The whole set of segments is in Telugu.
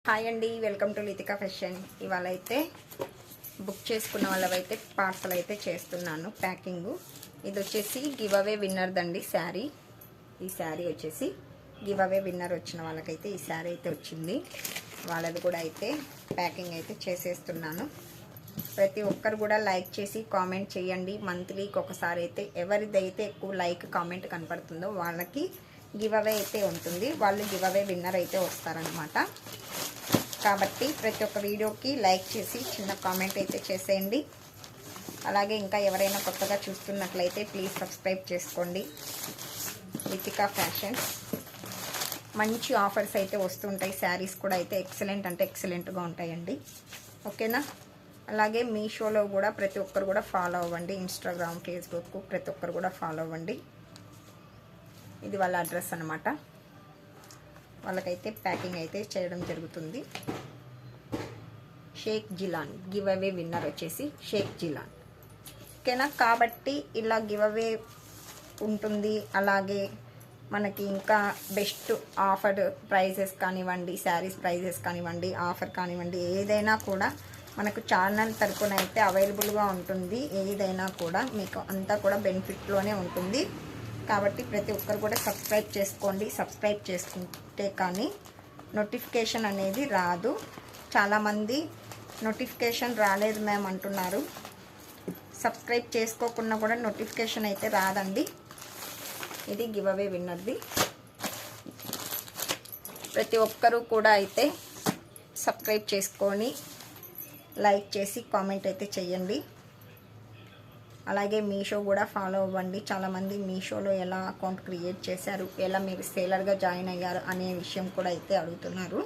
హాయ్ అండి, వెల్కమ్ టు లితికా ఫ్యాషన్. ఇవాళ అయితే బుక్ చేసుకున్న వాళ్ళవైతే పార్సల్ అయితే చేస్తున్నాను ప్యాకింగ్. ఇది వచ్చేసి గివ్ అవే విన్నర్ దండి శారీ. ఈ శారీ వచ్చేసి గివ్ అవే విన్నర్ వచ్చిన వాళ్ళకైతే ఈ శారీ అయితే వచ్చింది. వాళ్ళది కూడా అయితే ప్యాకింగ్ అయితే చేసేస్తున్నాను. ప్రతి ఒక్కరు కూడా లైక్ చేసి కామెంట్ చేయండి. మంత్లీకి ఒకసారి అయితే ఎవరిదైతే ఎక్కువ లైక్ కామెంట్ కనపడుతుందో వాళ్ళకి గివ్ అవే అయితే ఉంటుంది. వాళ్ళు గివ్ అవే విన్నర్ అయితే వస్తారనమాట. కాబట్టి ప్రతి ఒక్క వీడియోకి లైక్ చేసి చిన్న కామెంట్ అయితే చేసేయండి. అలాగే ఇంకా ఎవరైనా కొత్తగా చూస్తున్నట్లయితే ప్లీజ్ సబ్స్క్రైబ్ చేసుకోండి. లితికా ఫ్యాషన్ మంచి ఆఫర్స్ అయితే వస్తుంటాయి. శారీస్ కూడా అయితే ఎక్సలెంట్ అంటే ఎక్సలెంట్గా ఉంటాయండి. ఓకేనా? అలాగే మీషోలో కూడా ప్రతి ఒక్కరు కూడా ఫాలో అవ్వండి. ఇన్స్టాగ్రామ్, ఫేస్బుక్ ప్రతి ఒక్కరు కూడా ఫాలో అవ్వండి. ఇది వాళ్ళ అడ్రస్ అన్నమాట. వాళ్ళకైతే ప్యాకింగ్ అయితే చేయడం జరుగుతుంది. Sheikh Jilan give away winner వచ్చేసి షేక్ జిలాన్. ఓకేనా? కాబట్టి ఇలా గివ్ అవే ఉంటుంది. అలాగే మనకి ఇంకా బెస్ట్ ఆఫర్ ప్రైజెస్ కానివ్వండి, శారీస్ ప్రైజెస్ కానివ్వండి, ఆఫర్ కానివ్వండి, ఏదైనా కూడా మనకు ఛానల్ తరపున అయితే అవైలబుల్గా ఉంటుంది. ఏదైనా కూడా మీకు అంతా కూడా బెనిఫిట్లోనే ఉంటుంది. కాబట్టి ప్రతి ఒక్కరు కూడా సబ్స్క్రైబ్ చేసుకోండి. సబ్స్క్రైబ్ చేసుకుంటే కానీ నోటిఫికేషన్ అనేది రాదు. చాలామంది నోటిఫికేషన్ రాలేదు మ్యామ్ అంటున్నారు. సబ్స్క్రైబ్ చేసుకోకుండా కూడా నోటిఫికేషన్ అయితే రాదండి. ఇది గివ్ అవే విన్నర్ది. ప్రతి ఒక్కరూ కూడా అయితే సబ్స్క్రైబ్ చేసుకొని లైక్ చేసి కామెంట్ అయితే చేయండి. అలాగే మీషో కూడా ఫాలో అవ్వండి. చాలామంది మీషోలో ఎలా అకౌంట్ క్రియేట్ చేశారు, ఎలా మీరు సేలర్గా జాయిన్ అయ్యారు అనే విషయం కూడా అయితే అడుగుతున్నారు.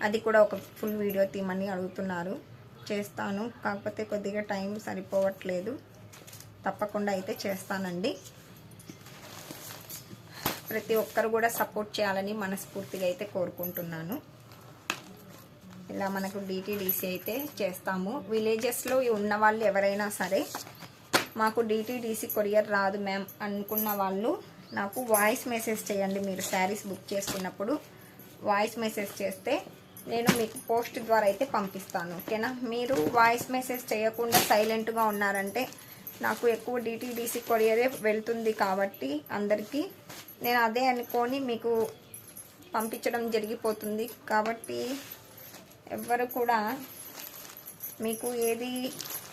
అది కూడా ఒక ఫుల్ వీడియో తీయమని అడుగుతున్నారు. చేస్తాను, కాకపోతే కొద్దిగా టైం సరిపోవట్లేదు. తప్పకుండా అయితే చేస్తానండి. ప్రతి ఒక్కరు కూడా సపోర్ట్ చేయాలని మనస్ఫూర్తిగా అయితే కోరుకుంటున్నాను. ఇలా మనకు డిటీడీసీ అయితే చేస్తాము. విలేజెస్లో ఉన్న వాళ్ళు ఎవరైనా సరే మాకు డిటీడీసీ కొరియర్ రాదు మ్యామ్ అనుకున్న వాళ్ళు నాకు వాయిస్ మెసేజ్ చేయండి. మీరు శారీస్ బుక్ చేసుకున్నప్పుడు వాయిస్ మెసేజ్ చేస్తే నేను మీకు పోస్ట్ ద్వారా అయితే పంపిస్తాను. ఓకేనా? మీరు వాయిస్ మెసేజ్ చేయకుండా సైలెంట్గా ఉన్నారంటే నాకు ఎక్కువ డిటీడీసీ కొరియరే వెళ్తుంది. కాబట్టి అందరికీ నేను అదే అనుకొని మీకు పంపించడం జరిగిపోతుంది. కాబట్టి ఎవ్వరు కూడా మీకు ఏది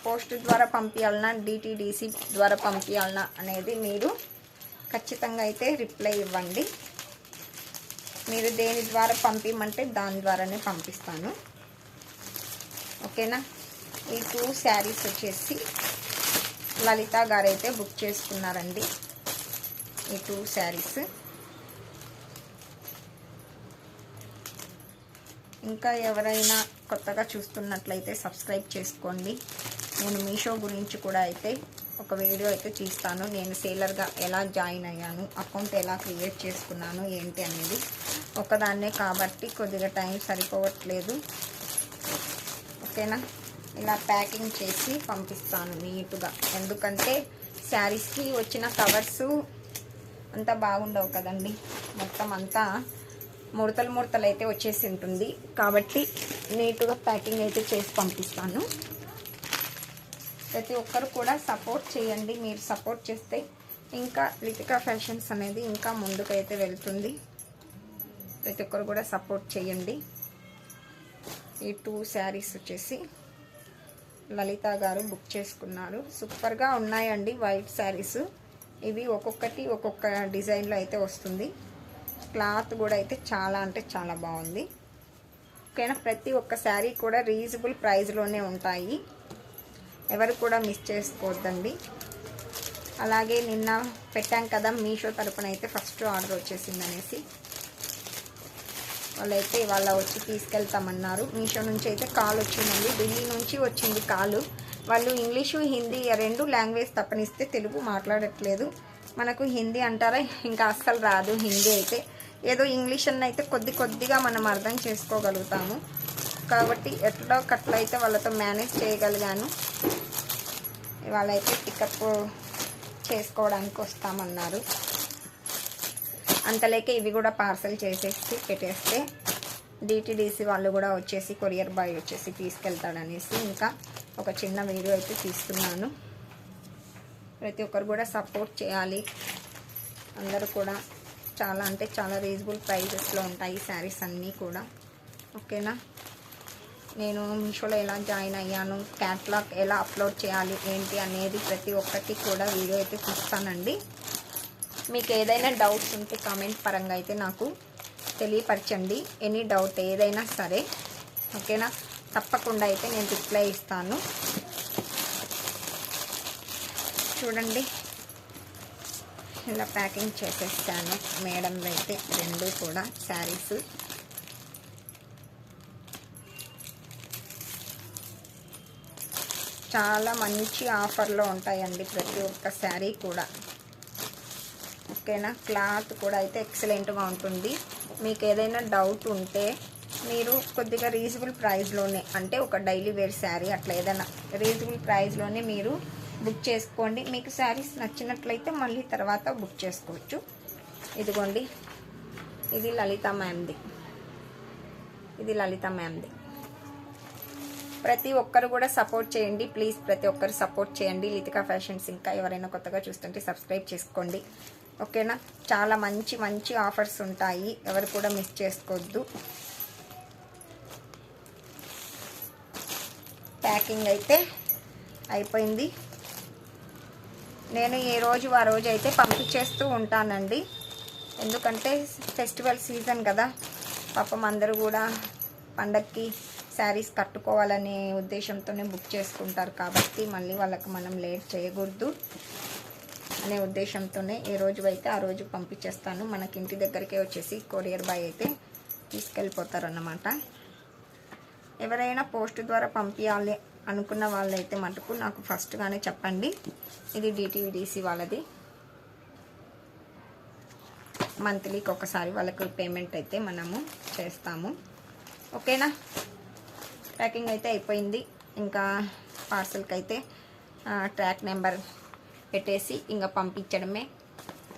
పోస్ట్ ద్వారా పంపించాలన్నా, డిటీడీసీ ద్వారా పంపించాలన్నా అనేది మీరు ఖచ్చితంగా అయితే రిప్లై ఇవ్వండి. మీరు దేని ద్వారా పంపించమంటే దాని ద్వారానే పంపిస్తాను. ఓకేనా? ఈ 2 శారీస్ వచ్చేసి లలిత గారు అయితే బుక్ చేసుకున్నారండి. ఈ 2 శారీస్. ఇంకా ఎవరైనా కొత్తగా చూస్తున్నట్లయితే సబ్స్క్రైబ్ చేసుకోండి. నేను మీషో గురించి కూడా అయితే ఒక వీడియో అయితే తీస్తాను. నేను సేలర్గా ఎలా జాయిన్ అయ్యాను, అకౌంట్ ఎలా క్రియేట్ చేసుకున్నాను ఏంటి అనేది. ఒకదాన్నే కాబట్టి కొద్దిగా టైం సరిపోవట్లేదు. ఓకేనా? ఇలా ప్యాకింగ్ చేసి పంపిస్తాను నీట్గా. ఎందుకంటే శారీస్కి వచ్చిన కవర్సు అంతా బాగుండవు కదండి. మొత్తం అంతా ముడతలు అయితే వచ్చేసి ఉంటుంది. కాబట్టి నీట్గా ప్యాకింగ్ అయితే చేసి పంపిస్తాను. ప్రతి ఒక్కరు కూడా సపోర్ట్ చేయండి. మీరు సపోర్ట్ చేస్తే ఇంకా లితికా ఫ్యాషన్స్ అనేది ఇంకా ముందుకైతే వెళ్తుంది. ప్రతి ఒక్కరు కూడా సపోర్ట్ చేయండి. ఈ 2 శారీస్ వచ్చేసి లలిత గారు బుక్ చేసుకున్నారు. సూపర్గా ఉన్నాయండి వైట్ శారీస్. ఇవి ఒక్కొక్కటి ఒక్కొక్క డిజైన్లో అయితే వస్తుంది. క్లాత్ కూడా అయితే చాలా అంటే చాలా బాగుంది. ఓకేనా? ప్రతి ఒక్క శారీ కూడా రీజనబుల్ ప్రైస్లోనే ఉంటాయి. ఎవరు కూడా మిస్ చేసుకోవద్దండి. అలాగే నిన్న పెట్టాం కదా మీషో తరపున అయితే ఫస్ట్ ఆర్డర్ వచ్చేసింది అనేసి వాళ్ళైతే వాళ్ళ వచ్చి తీసుకెళ్తామన్నారు. మీషో నుంచి అయితే కాల్ వచ్చిందండి. ఢిల్లీ నుంచి వచ్చింది కాలు. వాళ్ళు ఇంగ్లీషు, హిందీ 2 లాంగ్వేజ్ తప్పనిస్తే తెలుగు మాట్లాడట్లేదు. మనకు హిందీ అంటారా ఇంకా అస్సలు రాదు. హిందీ అయితే ఏదో ఇంగ్లీష్ అన్న అయితే కొద్దిగా మనం అర్థం చేసుకోగలుగుతాము. కాబట్టి ఎట్లా కట్లా అయితే వాళ్ళతో మేనేజ్ చేయగలిగాను. వాళ్ళైతే పికప్ చేసుకోవడానికి వస్తామన్నారు. అంతలేకే ఇవి కూడా పార్సల్ చేసేసి పెట్టేస్తే డిటిడిసి వాళ్ళు కూడా వచ్చేసి కొరియర్ బాయ్ వచ్చేసి తీసుకెళ్తాడనేసి ఇంకా ఒక చిన్న వీడియో అయితే తీస్తున్నాను. ప్రతి ఒక్కరు కూడా సపోర్ట్ చేయాలి. అందరూ కూడా చాలా అంటే చాలా రీజనబుల్ ప్రైజెస్లో ఉంటాయి శారీస్ అన్నీ కూడా. ఓకేనా, నేను మీషోలో ఎలా జాయిన్ అయ్యాను, క్యాటలాగ్ ఎలా అప్లోడ్ చేయాలి ఏంటి అనేది ప్రతి ఒక్కటి కూడా వీడియో అయితే తీస్తానండి. మీకు ఏదైనా డౌట్స్ ఉంటే కామెంట్ పరంగా అయితే నాకు తెలియపరచండి. ఎనీ డౌట్ ఏదైనా సరే, ఓకేనా, తప్పకుండా అయితే నేను రిప్లై ఇస్తాను. చూడండి, ఇలా ప్యాకింగ్ చేసేస్తాను. మేడం అయితే 2 కూడా శారీస్. చాలా మంచి ఆఫర్లో ఉంటాయండి ప్రతి ఒక్క శారీ కూడా. ఓకేనా, క్లాత్ కూడా అయితే ఎక్సలెంట్గా ఉంటుంది. మీకు ఏదైనా డౌట్ ఉంటే మీరు కొద్దిగా రీజనబుల్ ప్రైస్లోనే, అంటే ఒక డైలీ వేర్ శారీ అట్లా ఏదైనా రీజనబుల్ ప్రైస్లోనే మీరు బుక్ చేసుకోండి. మీకు శారీస్ నచ్చినట్లయితే మళ్ళీ తర్వాత బుక్ చేసుకోవచ్చు. ఇదిగోండి, ఇది లలిత మ్యామ్ది. ప్రతి ఒక్కరు కూడా సపోర్ట్ చేయండి ప్లీజ్. ప్రతి ఒక్కరు సపోర్ట్ చేయండి. లితికా ఫ్యాషన్స్ ఇంకా ఎవరైనా కొత్తగా చూస్తుంటే సబ్స్క్రైబ్ చేసుకోండి. ఓకేనా, చాలా మంచి మంచి ఆఫర్స్ ఉంటాయి, ఎవరు కూడా మిస్ చేసుకోవద్దు. ప్యాకింగ్ అయితే అయిపోయింది. నేను ఏ రోజు ఆ రోజు అయితే పంపించేస్తూ ఉంటానండి. ఎందుకంటే ఫెస్టివల్ సీజన్ కదా, పాపం అందరూ కూడా పండక్కి శారీస్ కట్టుకోవాలనే ఉద్దేశంతోనే బుక్ చేసుకుంటారు. కాబట్టి మళ్ళీ వాళ్ళకి మనం లేట్ చేయకూడదు అనే ఉద్దేశంతోనే ఏ రోజు అయితే ఆ రోజు పంపించేస్తాను. మనకి ఇంటి దగ్గరికే వచ్చేసి కొరియర్ బాయ్ అయితే తీసుకెళ్ళిపోతారు అన్నమాట. ఎవరైనా పోస్ట్ ద్వారా పంపించాలి అనుకున్న వాళ్ళైతే మటుకు నాకు ఫస్ట్గానే చెప్పండి. ఇది డిటిడిసి వాళ్ళది. మంత్లీకి ఒకసారి వాళ్ళకి పేమెంట్ అయితే మనము చేస్తాము. ఓకేనా, ప్యాకింగ్ అయితే అయిపోయింది. ఇంకా పార్సల్కి అయితే ట్రాక్ నెంబర్ పెట్టేసి ఇంకా పంపించడమే.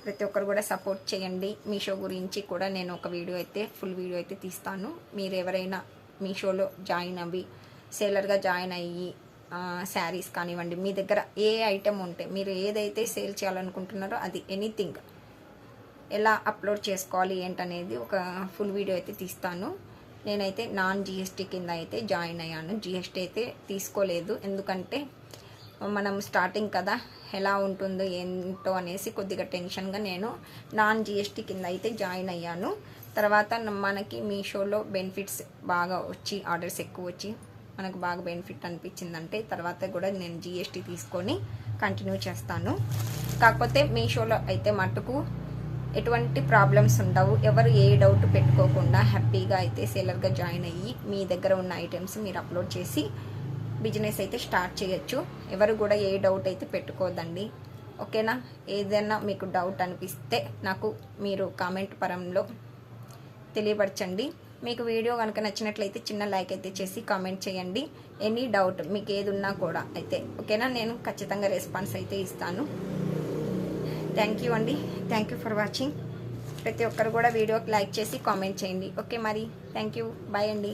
ప్రతి ఒక్కరు కూడా సపోర్ట్ చేయండి. మీషో గురించి కూడా నేను ఒక వీడియో అయితే ఫుల్ వీడియో అయితే తీస్తాను. మీరు ఎవరైనా మీషోలో జాయిన్ అవ్వి సేలర్గా జాయిన్ అయ్యి శారీస్ కానివ్వండి, మీ దగ్గర ఏ ఐటెం ఉంటే మీరు ఏదైతే సేల్ చేయాలనుకుంటున్నారో అది ఎనీథింగ్ ఎలా అప్లోడ్ చేసుకోవాలి ఏంటనేది ఒక ఫుల్ వీడియో అయితే తీస్తాను. నేనైతే నాన్ జిఎస్టీ కింద అయితే జాయిన్ అయ్యాను. జిఎస్టీ అయితే తీసుకోలేదు, ఎందుకంటే మనం స్టార్టింగ్ కదా, ఎలా ఉంటుందో ఏంటో అనేసి కొద్దిగా టెన్షన్గా నేను నాన్ జిఎస్టీ కింద అయితే జాయిన్ అయ్యాను. తర్వాత మనకి మీషోలో బెనిఫిట్స్ బాగా వచ్చి ఆర్డర్స్ ఎక్కువ వచ్చి మనకు బాగా బెనిఫిట్ అనిపించిందంటే తర్వాత కూడా నేను జిఎస్టీ తీసుకొని కంటిన్యూ చేస్తాను. కాకపోతే మీషోలో అయితే మటుకు ఎటువంటి ప్రాబ్లమ్స్ ఉండవు. ఎవరు ఏ డౌట్ పెట్టుకోకుండా హ్యాపీగా అయితే సేలర్గా జాయిన్ అయ్యి మీ దగ్గర ఉన్న ఐటమ్స్ మీరు అప్లోడ్ చేసి బిజినెస్ అయితే స్టార్ట్ చేయొచ్చు. ఎవరు కూడా ఏ డౌట్ అయితే పెట్టుకోదండి. ఓకేనా, ఏదైనా మీకు డౌట్ అనిపిస్తే నాకు మీరు కామెంట్ పరంలో తెలియపరచండి. మీకు వీడియో కనుక నచ్చినట్లయితే చిన్న లైక్ అయితే చేసి కామెంట్ చేయండి. ఎనీ డౌట్ మీకు ఏది ఉన్నా కూడా అయితే ఓకేనా, నేను ఖచ్చితంగా రెస్పాన్స్ అయితే ఇస్తాను. థ్యాంక్ యూ అండి, థ్యాంక్ యూ ఫర్ వాచింగ్. ప్రతి ఒక్కరు కూడా వీడియోకి లైక్ చేసి కామెంట్ చేయండి. ఓకే మరి, థ్యాంక్ యూ, బాయ్ అండి.